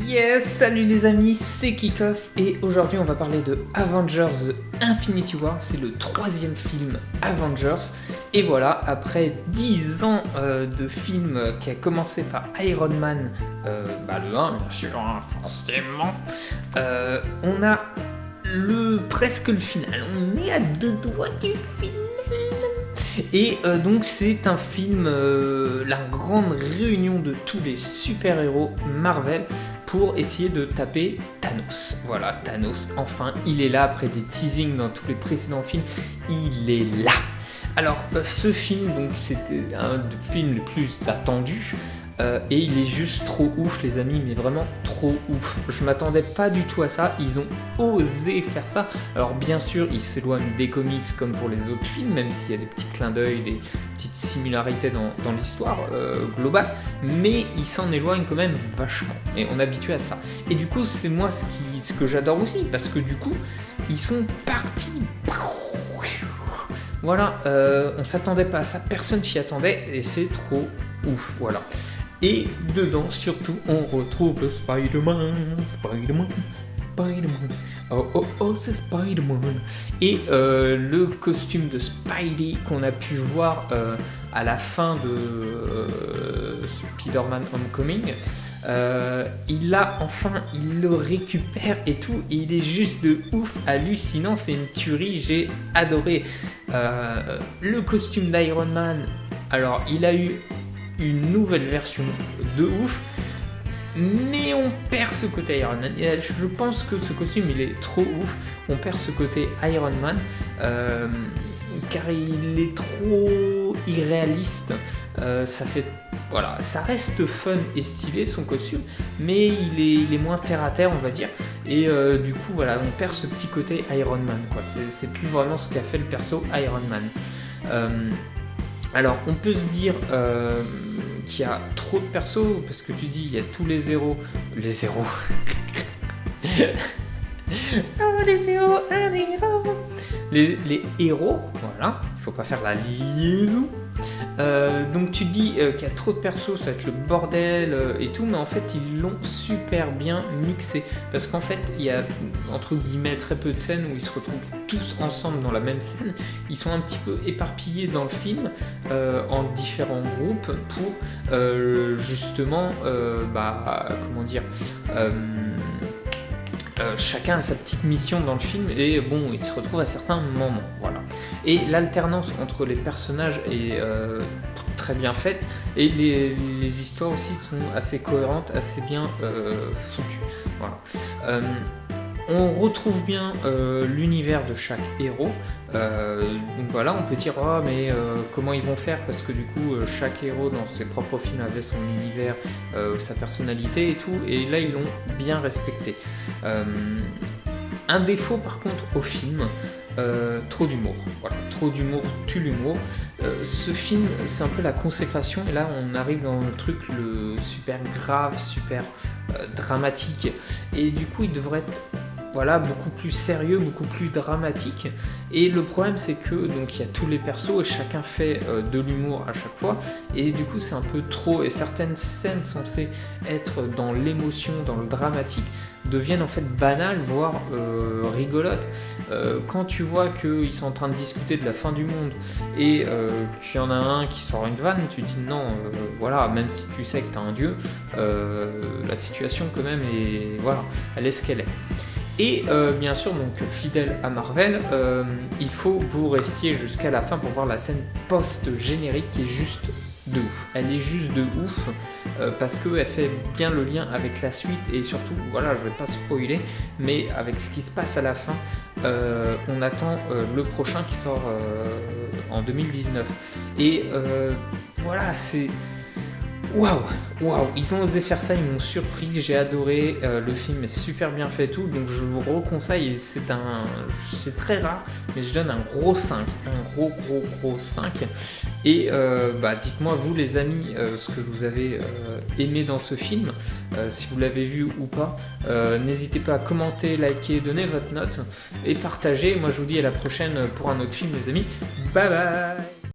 Yes, salut les amis, c'est Kickoff et aujourd'hui on va parler de Avengers The Infinity War, c'est le troisième film Avengers et voilà, après 10 ans de film qui a commencé par Iron Man, le 1 bien sûr, hein, forcément, on a presque le final, on est à 2 doigts du final. Et donc c'est un film, la grande réunion de tous les super-héros Marvel pour essayer de taper Thanos. Voilà, Thanos, enfin, il est là après des teasings dans tous les précédents films, il est là. Alors ce film, donc c'était un des films les plus attendus. Et il est juste trop ouf les amis, mais vraiment trop ouf. Je m'attendais pas du tout à ça, ils ont osé faire ça. Alors bien sûr, ils s'éloignent des comics comme pour les autres films, même s'il y a des petits clins d'œil, des petites similarités dans l'histoire globale, mais ils s'en éloignent quand même vachement, et on est habitué à ça. Et du coup, c'est moi ce que j'adore aussi, parce que du coup, ils sont partis. Voilà, on s'attendait pas à ça, personne s'y attendait, et c'est trop ouf, voilà. Et dedans, surtout, on retrouve le Spider-Man. Oh oh oh, c'est Spider-Man. Et le costume de Spidey qu'on a pu voir à la fin de Spider-Man Homecoming. Il le récupère et tout, et il est juste de ouf, hallucinant, c'est une tuerie, j'ai adoré. Le costume d'Iron Man, alors il a eu une nouvelle version de ouf, mais on perd ce côté Iron Man. Et je pense que ce costume il est trop ouf, on perd ce côté Iron Man car il est trop irréaliste. Ça reste fun et stylé son costume, mais il est moins terre à terre on va dire, et du coup voilà, on perd ce petit côté Iron Man quoi. C'est plus vraiment ce qu'a fait le perso Iron Man. Alors on peut se dire qu'il y a trop de persos, parce que tu dis il y a tous les héros. Oh les héros, un héros. Les héros, voilà, il faut pas faire la liaison. Donc tu dis qu'il y a trop de persos, ça va être le bordel et tout, mais en fait ils l'ont super bien mixé, parce qu'en fait il y a entre guillemets très peu de scènes où ils se retrouvent tous ensemble dans la même scène. Ils sont un petit peu éparpillés dans le film en différents groupes pour justement chacun a sa petite mission dans le film, et bon, ils se retrouvent à certains moments, voilà. Et l'alternance entre les personnages est très bien faite, et les histoires aussi sont assez cohérentes, assez bien foutues, voilà. On retrouve bien l'univers de chaque héros. Donc voilà, on peut dire comment ils vont faire, parce que du coup chaque héros dans ses propres films avait son univers, sa personnalité et tout, et là ils l'ont bien respecté. Un défaut par contre au film, trop d'humour. Voilà, trop d'humour tue l'humour. Ce film, c'est un peu la consécration, et là on arrive dans le truc le super grave, super dramatique, et du coup il devrait être beaucoup plus sérieux, beaucoup plus dramatique. Et le problème c'est que donc il y a tous les persos et chacun fait de l'humour à chaque fois, et du coup c'est un peu trop, et certaines scènes censées être dans l'émotion, dans le dramatique, deviennent en fait banales, voire rigolotes. Quand tu vois qu'ils sont en train de discuter de la fin du monde et qu'il y en a un qui sort une vanne, tu dis non, même si tu sais que t'as un dieu, la situation quand même elle est ce qu'elle est. Et bien sûr, donc fidèle à Marvel, il faut que vous restiez jusqu'à la fin pour voir la scène post-générique qui est juste de ouf. Elle est juste de ouf parce qu'elle fait bien le lien avec la suite, et surtout, je vais pas spoiler, mais avec ce qui se passe à la fin, on attend le prochain qui sort en 2019. Et c'est... Waouh, ils ont osé faire ça, ils m'ont surpris, j'ai adoré, le film est super bien fait et tout, donc je vous reconseille, c'est très rare, mais je donne un gros 5, un gros 5, et dites-moi vous les amis ce que vous avez aimé dans ce film, si vous l'avez vu ou pas, n'hésitez pas à commenter, liker, donner votre note, et partager. Moi je vous dis à la prochaine pour un autre film les amis, bye bye.